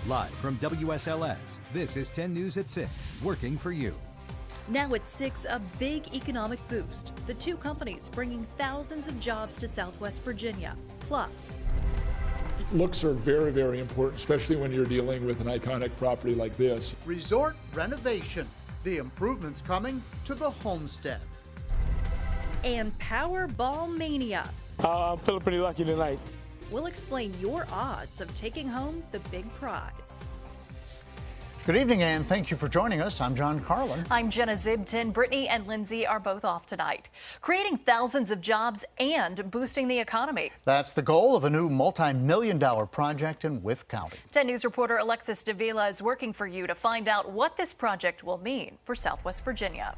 Live from WSLS, this is 10 News at 6, working for you. Now at 6, a big economic boost. The two companies bringing thousands of jobs to Southwest Virginia. Plus, looks are very, very important, especially when you're dealing with an iconic property like this. Resort renovation. The improvements coming to the homestead. and Powerball Mania. I'm feeling pretty lucky tonight. We'll explain your odds of taking home the big prize. Good evening, and thank you for joining us. I'm John Carlin. I'm Jenna Zibton. Brittany and Lindsay are both off tonight, creating thousands of jobs and boosting the economy. That's the goal of a new multi-million-dollar project in Wythe County. 10 News reporter Alexis Davila is working for you to find out what this project will mean for Southwest Virginia.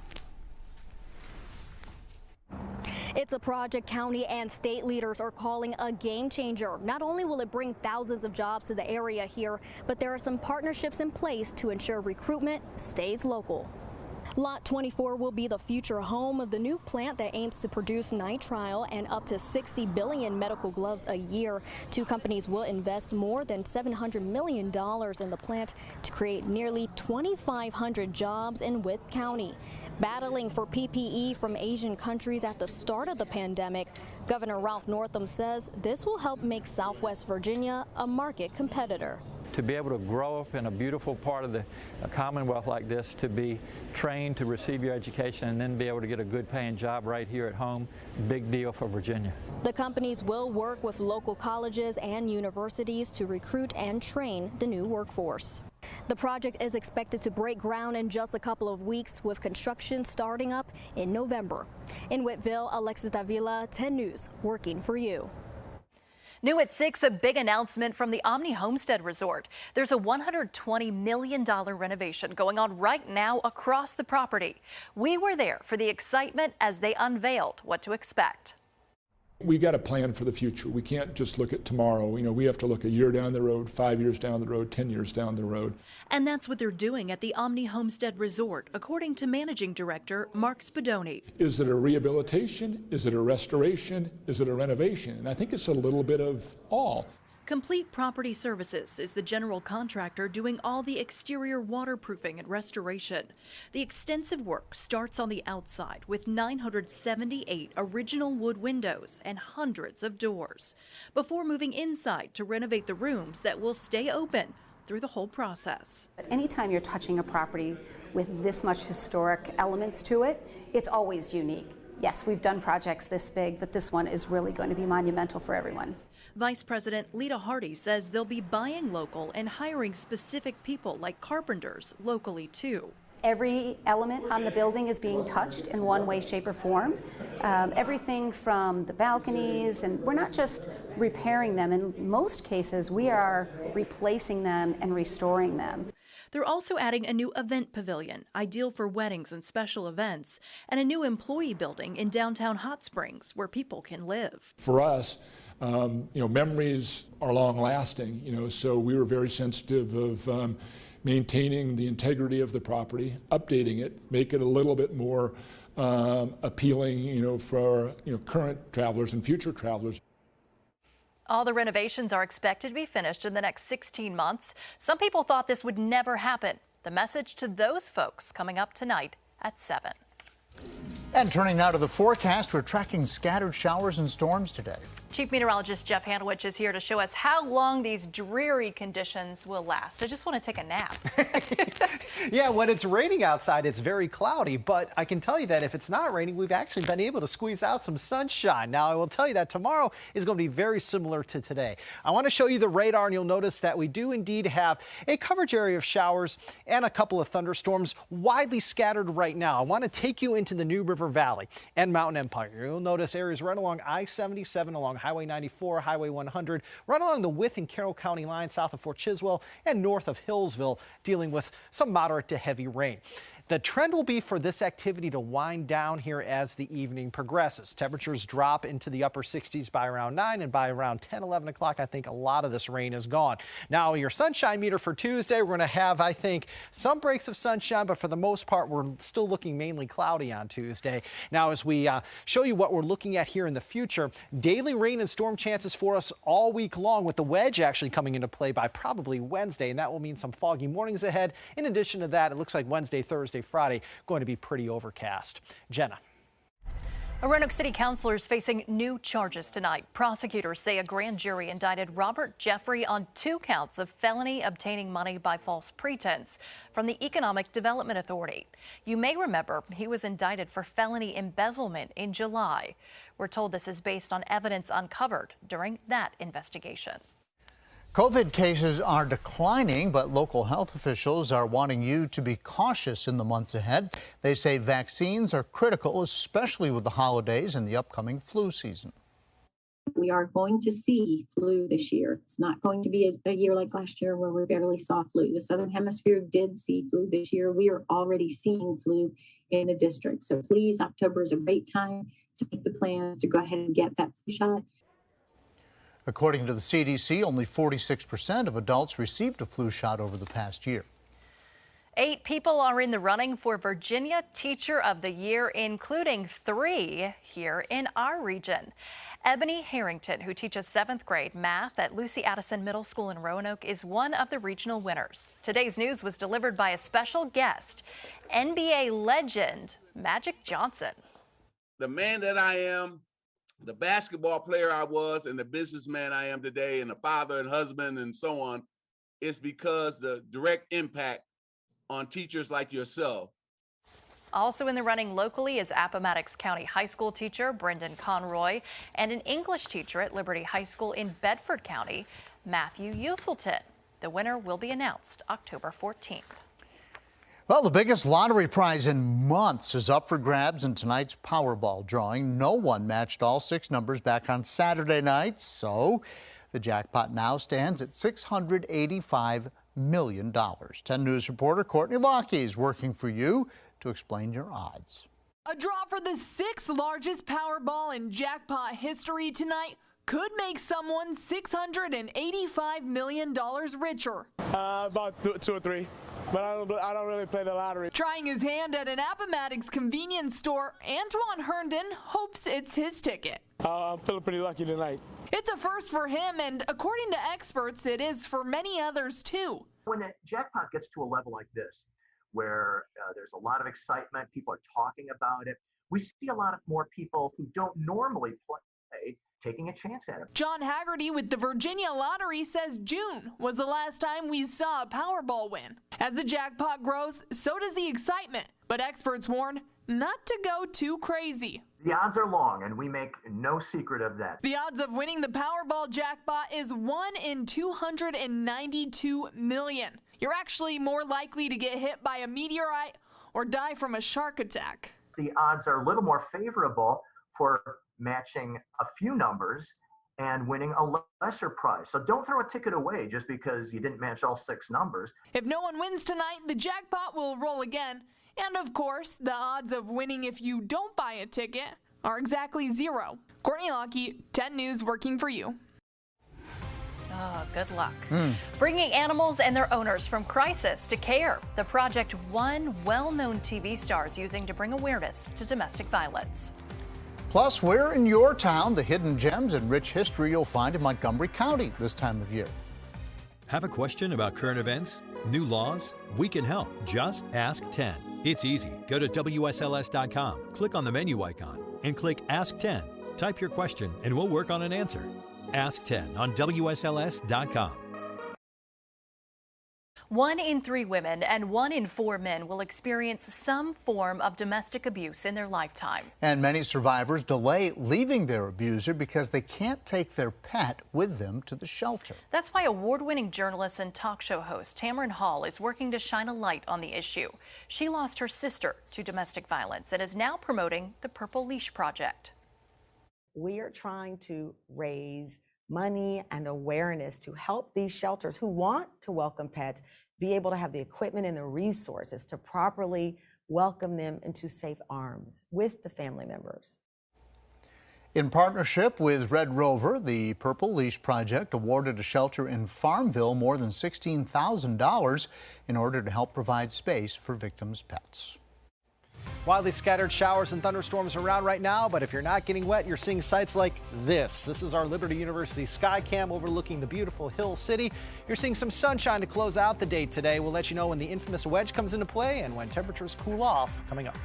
It's a project county and state leaders are calling a game changer. Not only will it bring thousands of jobs to the area here, but there are some partnerships in place to ensure recruitment stays local. Lot 24 will be the future home of the new plant that aims to produce nitrile and up to 60 billion medical gloves a year. Two companies will invest more than $700 million in the plant to create nearly 2,500 jobs in Wythe County. Battling for PPE from Asian countries at the start of the pandemic, Governor Ralph Northam says this will help make Southwest Virginia a market competitor. To be able to grow up in a beautiful part of the Commonwealth like this, to be trained to receive your education and then be able to get a good paying job right here at home, big deal for Virginia. The companies will work with local colleges and universities to recruit and train the new workforce. The project is expected to break ground in just a couple of weeks, with construction starting up in November. In Whitville, Alexis Davila, 10 News, working for you. New at 6, a big announcement from the Omni Homestead Resort. There's a $120 million renovation going on right now across the property. We were there for the excitement as they unveiled what to expect. We got to plan for the future. We can't just look at tomorrow. You know, we have to look a year down the road, 5 years down the road, 10 years down the road. And that's what they're doing at the Omni Homestead Resort, according to Managing Director Mark Spadoni. Is it a rehabilitation? Is it a restoration? Is it a renovation? And I think it's a little bit of all. Complete Property Services is the general contractor doing all the exterior waterproofing and restoration. The extensive work starts on the outside with 978 original wood windows and hundreds of doors, before moving inside to renovate the rooms that will stay open through the whole process. Anytime you're touching a property with this much historic elements to it, it's always unique. Yes, we've done projects this big, but this one is really going to be monumental for everyone. Vice President Lita Hardy says they'll be buying local and hiring specific people like carpenters locally too. Every element on the building is being touched in one way, shape, or form. Everything from the balconies, and we're not just repairing them. In most cases, we are replacing them and restoring them. They're also adding a new event pavilion, ideal for weddings and special events, and a new employee building in downtown Hot Springs where people can live. For us, memories are long-lasting, so we were very sensitive of maintaining the integrity of the property, updating it, make it a little bit more appealing, for current travelers and future travelers. All the renovations are expected to be finished in the next 16 months. Some people thought this would never happen. The message to those folks coming up tonight at 7. And turning now to the forecast, we're tracking scattered showers and storms today. Chief Meteorologist Jeff Hanowich is here to show us how long these dreary conditions will last. I just want to take a nap. Yeah, when it's raining outside, it's very cloudy, but I can tell you that if it's not raining, we've actually been able to squeeze out some sunshine. Now, I will tell you that tomorrow is going to be very similar to today. I want to show you the radar, and you'll notice that we do indeed have a coverage area of showers and a couple of thunderstorms widely scattered right now. I want to take you into the New River Valley and Mountain Empire. You'll notice areas right along I-77, along Highway 94, Highway 100, right along the Wythe and Carroll County line south of Fort Chiswell and north of Hillsville, dealing with some moderate to heavy rain. The trend will be for this activity to wind down here as the evening progresses. Temperatures drop into the upper 60s by around 9, and by around 10, 11 o'clock, I think a lot of this rain is gone. Now, your sunshine meter for Tuesday, we're going to have, I think, some breaks of sunshine, but for the most part, we're still looking mainly cloudy on Tuesday. Now, as we show you what we're looking at here in the future, daily rain and storm chances for us all week long, with the wedge actually coming into play by probably Wednesday, and that will mean some foggy mornings ahead. In addition to that, it looks like Wednesday, Thursday, Friday going to be pretty overcast. Jenna. Roanoke City councilors facing new charges tonight. Prosecutors say a grand jury indicted Robert Jeffrey on 2 counts of felony obtaining money by false pretense from the Economic Development Authority. You may remember he was indicted for felony embezzlement in July. We're told this is based on evidence uncovered during that investigation. COVID cases are declining, but local health officials are wanting you to be cautious in the months ahead. They say vaccines are critical, especially with the holidays and the upcoming flu season. We are going to see flu this year. It's not going to be a year like last year where we barely saw flu. The Southern Hemisphere did see flu this year. We are already seeing flu in the district. So please, October is a great time to make the plans to go ahead and get that flu shot. According to the CDC, only 46% of adults received a flu shot over the past year. 8 people are in the running for Virginia Teacher of the Year, including 3 here in our region. Ebony Harrington, who teaches 7th grade math at Lucy Addison Middle School in Roanoke, is one of the regional winners. Today's news was delivered by a special guest, NBA legend Magic Johnson. The man that I am, the basketball player I was, and the businessman I am today, and the father and husband and so on, is because the direct impact on teachers like yourself. Also in the running locally is Appomattox County High School teacher Brendan Conroy and an English teacher at Liberty High School in Bedford County, Matthew Uselton. The winner will be announced October 14th. Well, the biggest lottery prize in months is up for grabs in tonight's Powerball drawing. No one matched all 6 numbers back on Saturday night, so the jackpot now stands at $685 million. 10 News reporter Courtney Lockey is working for you to explain your odds. A draw for the 6th largest Powerball in jackpot history tonight could make someone $685 million richer. About 2 or 3. But I don't really play the lottery. Trying his hand at an Appomattox convenience store, Antoine Herndon hopes it's his ticket. I'm feeling pretty lucky tonight. It's a first for him, and according to experts, it is for many others too. When the jackpot gets to a level like this, where there's a lot of excitement, people are talking about it, we see a lot of more people who don't normally play taking a chance at it. John Haggerty with the Virginia Lottery says June was the last time we saw a Powerball win. As the jackpot grows, so does the excitement. But experts warn not to go too crazy. The odds are long, and we make no secret of that. The odds of winning the Powerball jackpot is 1 in 292 million. You're actually more likely to get hit by a meteorite or die from a shark attack. The odds are a little more favorable for matching a few numbers and winning a lesser prize. So don't throw a ticket away just because you didn't match all 6 numbers. If no one wins tonight, the jackpot will roll again. And of course, the odds of winning if you don't buy a ticket are exactly 0. Courtney Lockey, 10 News, working for you. Oh, good luck. Bringing animals and their owners from crisis to care. The project one well-known TV star is using to bring awareness to domestic violence. Plus, where in your town the hidden gems and rich history you'll find in Montgomery County this time of year. Have a question about current events, new laws? We can help. Just ask 10. It's easy. Go to WSLS.com, click on the menu icon, and click Ask 10. Type your question, and we'll work on an answer. Ask 10 on WSLS.com. 1 in 3 women and 1 in 4 men will experience some form of domestic abuse in their lifetime. And many survivors delay leaving their abuser because they can't take their pet with them to the shelter. That's why award-winning journalist and talk show host Tamron Hall is working to shine a light on the issue. She lost her sister to domestic violence and is now promoting the Purple Leash Project. We are trying to raise money and awareness to help these shelters who want to welcome pets be able to have the equipment and the resources to properly welcome them into safe arms with the family members. In partnership with Red Rover, the Purple Leash Project awarded a shelter in Farmville more than $16,000 in order to help provide space for victims' pets. Widely scattered showers and thunderstorms around right now, but if you're not getting wet, you're seeing sights like this. This is our Liberty University sky cam overlooking the beautiful Hill City. You're seeing some sunshine to close out the day today. We'll let you know when the infamous wedge comes into play and when temperatures cool off coming up.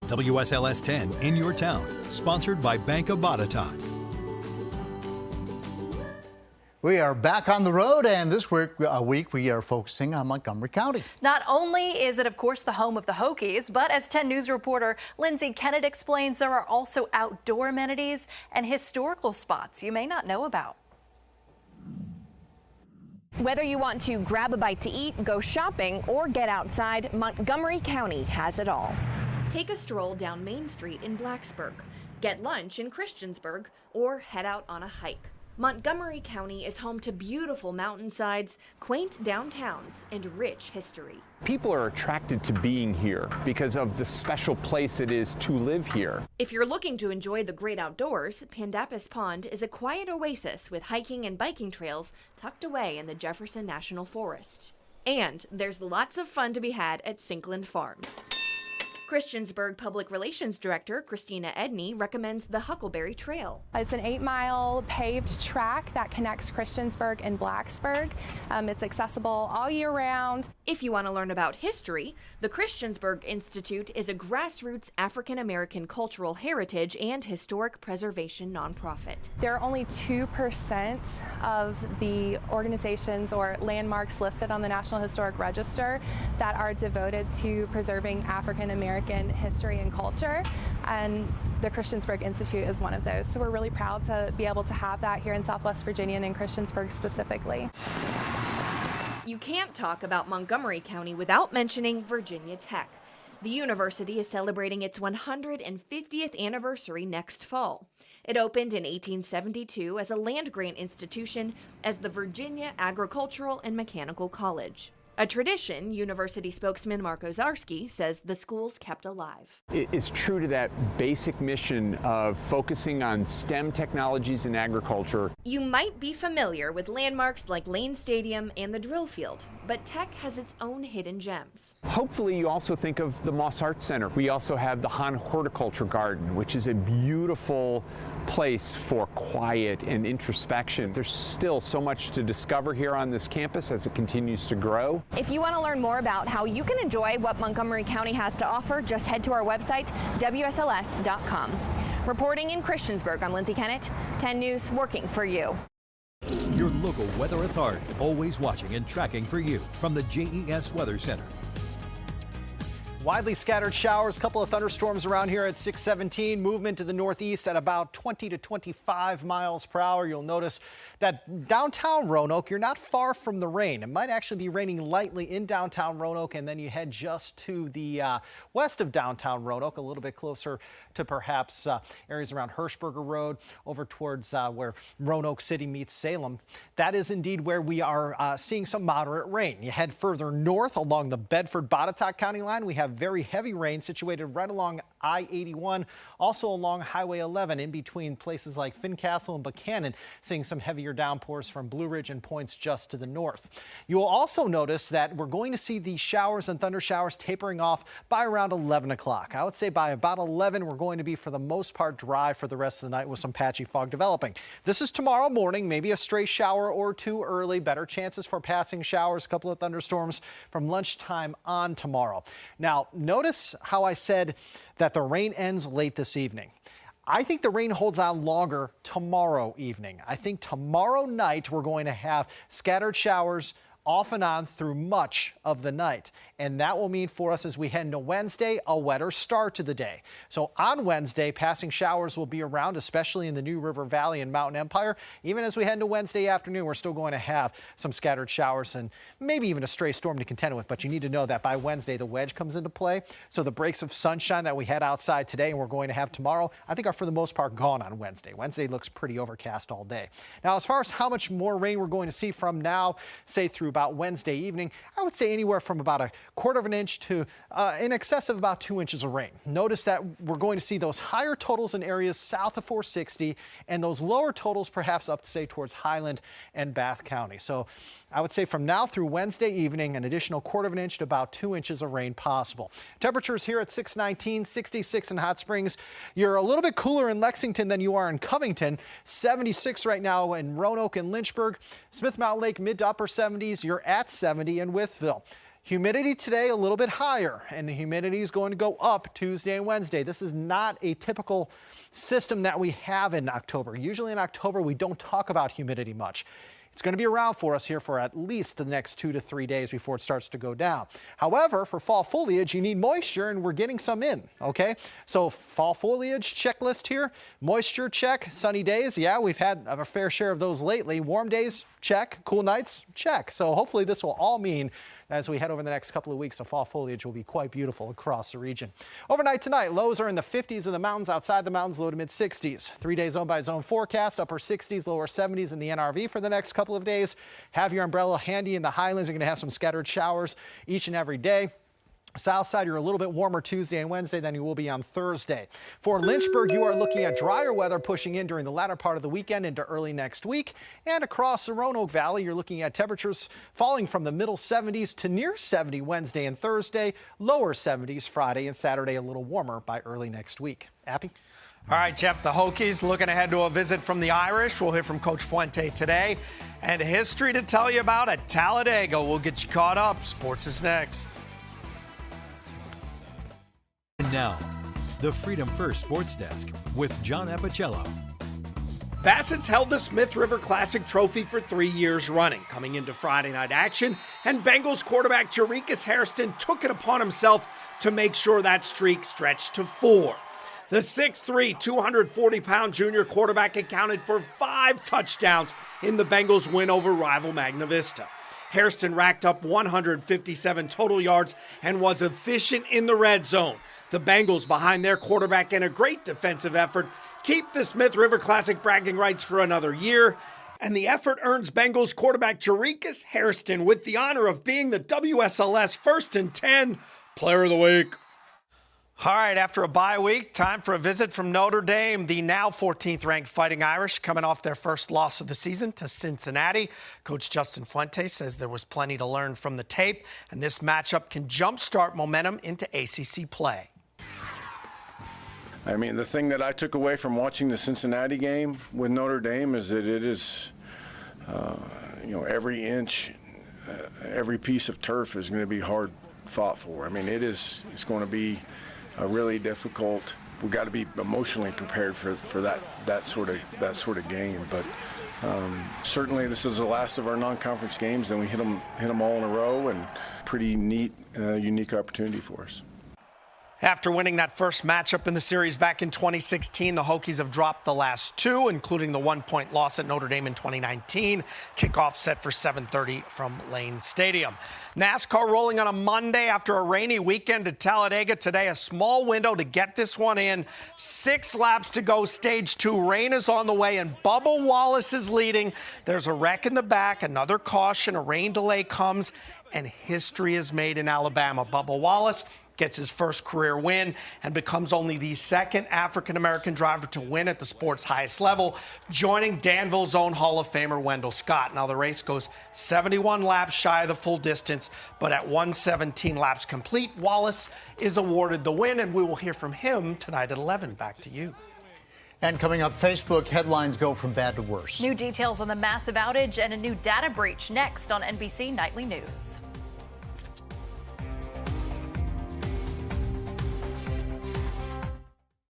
WSLS 10 in your town, sponsored by Bank of Botetourt. We are back on the road, and this week we are focusing on Montgomery County. Not only is it, of course, the home of the Hokies, but as 10 News reporter Lindsay Kennett explains, there are also outdoor amenities and historical spots you may not know about. Whether you want to grab a bite to eat, go shopping, or get outside, Montgomery County has it all. Take a stroll down Main Street in Blacksburg, get lunch in Christiansburg, or head out on a hike. Montgomery County is home to beautiful mountainsides, quaint downtowns, and rich history. People are attracted to being here because of the special place it is to live here. If you're looking to enjoy the great outdoors, Pandapis Pond is a quiet oasis with hiking and biking trails tucked away in the Jefferson National Forest. And there's lots of fun to be had at Sinkland Farms. Christiansburg Public Relations Director Christina Edney recommends the Huckleberry Trail. It's an 8-mile paved track that connects Christiansburg and Blacksburg. It's accessible all year round. If you want to learn about history, the Christiansburg Institute is a grassroots African American cultural heritage and historic preservation nonprofit. There are only 2% of the organizations or landmarks listed on the National Historic Register that are devoted to preserving African American history and culture, and the Christiansburg Institute is one of those. So we're really proud to be able to have that here in Southwest Virginia and in Christiansburg specifically. You can't talk about Montgomery County without mentioning Virginia Tech. The university is celebrating its 150th anniversary next fall. It opened in 1872 as a land-grant institution as the Virginia Agricultural and Mechanical College. A tradition, university spokesman Mark Ozarski says the school's kept alive. It is true to that basic mission of focusing on STEM technologies in agriculture. You might be familiar with landmarks like Lane Stadium and the drill field, but Tech has its own hidden gems. Hopefully you also think of the Moss Arts Center. We also have the Hahn Horticulture Garden, which is a beautiful place for quiet and introspection. There's still so much to discover here on this campus as it continues to grow. If you want to learn more about how you can enjoy what Montgomery County has to offer, just head to our website, WSLS.com. Reporting in Christiansburg, I'm Lindsay Kennett, 10 News, working for you. Your local weather authority, always watching and tracking for you from the JES Weather Center. Widely scattered showers, a couple of thunderstorms around here at 617. Movement to the northeast at about 20 to 25 miles per hour. You'll notice that downtown Roanoke, you're not far from the rain. It might actually be raining lightly in downtown Roanoke, and then you head just to the west of downtown Roanoke, a little bit closer to perhaps areas around Hirschberger Road, over towards where Roanoke City meets Salem. That is indeed where we are seeing some moderate rain. You head further north along the Bedford-Botetourt County line. We have very heavy rain situated right along I-81, also along Highway 11 in between places like Fincastle and Buchanan, seeing some heavier downpours from Blue Ridge and points just to the north. You will also notice that we're going to see these showers and thunder showers tapering off by around 11 o'clock. I would say by about 11, we're going to be for the most part dry for the rest of the night with some patchy fog developing. This is tomorrow morning, maybe a stray shower or two early, better chances for passing showers, a couple of thunderstorms from lunchtime on tomorrow. Now, notice how I said that the rain ends late this evening. I think the rain holds on longer tomorrow evening. I think tomorrow night we're going to have scattered showers off and on through much of the night. And that will mean for us as we head into Wednesday, a wetter start to the day. So on Wednesday, passing showers will be around, especially in the New River Valley and Mountain Empire. Even as we head into Wednesday afternoon, we're still going to have some scattered showers and maybe even a stray storm to contend with. But you need to know that by Wednesday, the wedge comes into play. So the breaks of sunshine that we had outside today and we're going to have tomorrow, I think are for the most part gone on Wednesday. Wednesday looks pretty overcast all day. Now, as far as how much more rain we're going to see from now, say through about Wednesday evening, I would say anywhere from about a quarter of an inch to in excess of about 2 inches of rain. Notice that we're going to see those higher totals in areas south of 460 and those lower totals perhaps up to say towards Highland and Bath County. So I would say from now through Wednesday evening, an additional quarter of an inch to about 2 inches of rain possible. Temperatures here at 619, 66 in Hot Springs. You're a little bit cooler in Lexington than you are in Covington. 76 right now in Roanoke and Lynchburg. Smith Mountain Lake mid to upper 70s. You're at 70 in Wytheville. Humidity today a little bit higher, and the humidity is going to go up Tuesday and Wednesday. This is not a typical system that we have in October. Usually in October, we don't talk about humidity much. It's going to be around for us here for at least the next 2 to 3 days before it starts to go down. However, for fall foliage, you need moisture, and we're getting some in, okay? So fall foliage checklist here, moisture check, sunny days. Yeah, we've had a fair share of those lately. Warm days, check. Cool nights, check. So hopefully this will all mean as we head over the next couple of weeks, the fall foliage will be quite beautiful across the region. Overnight tonight, lows are in the 50s in the mountains, outside the mountains, low to mid 60s. 3-day zone by zone forecast, upper 60s, lower 70s in the NRV for the next couple of days. Have your umbrella handy in the highlands. You're going to have some scattered showers each and every day. South side, you're a little bit warmer Tuesday and Wednesday than you will be on Thursday. For Lynchburg, you are looking at drier weather pushing in during the latter part of the weekend into early next week. And across the Roanoke Valley, you're looking at temperatures falling from the middle 70s to near 70 Wednesday and Thursday, lower 70s Friday and Saturday, a little warmer by early next week. Appy? All right, Jeff, the Hokies looking ahead to a visit from the Irish. We'll hear from Coach Fuente today. And history to tell you about at Talladega. We'll get you caught up. Sports is next. And now, the Freedom First Sports Desk with John Appicello. Bassett's held the Smith River Classic Trophy for 3 years running. Coming into Friday night action, and Bengals quarterback Jarekus Hairston took it upon himself to make sure that streak stretched to 4. The 6'3", 240-pound junior quarterback accounted for 5 touchdowns in the Bengals' win over rival Magna Vista. Hairston racked up 157 total yards and was efficient in the red zone. The Bengals, behind their quarterback and a great defensive effort, keep the Smith River Classic bragging rights for another year. And the effort earns Bengals quarterback Jarekus Hairston with the honor of being the WSLS First and 10 Player of the Week. All right, after a bye week, time for a visit from Notre Dame. The now 14th-ranked Fighting Irish coming off their first loss of the season to Cincinnati. Coach Justin Fuente says there was plenty to learn from the tape, and this matchup can jumpstart momentum into ACC play. I mean, the thing that I took away from watching the Cincinnati game with Notre Dame is that it is, every inch, every piece of turf is going to be hard fought for. I mean, it's going to be a really difficult. We've got to be emotionally prepared for that sort of game. But certainly, this is the last of our non-conference games, and we hit them all in a row, and pretty neat, unique opportunity for us. After winning that first matchup in the series back in 2016, the Hokies have dropped the last 2, including the 1-point loss at Notre Dame in 2019. Kickoff set for 7:30 from Lane Stadium. NASCAR rolling on a Monday after a rainy weekend at Talladega today. A small window to get this one in. 6 laps to go. Stage 2. Rain is on the way, and Bubba Wallace is leading. There's a wreck in the back. Another caution. A rain delay comes, and history is made in Alabama. Bubba Wallace gets his first career win and becomes only the second African-American driver to win at the sport's highest level, joining Danville's own Hall of Famer Wendell Scott. Now the race goes 71 laps shy of the full distance, but at 117 laps complete, Wallace is awarded the win, and we will hear from him tonight at 11. Back to you. And coming up, Facebook headlines go from bad to worse. New details on the massive outage and a new data breach next on NBC Nightly News.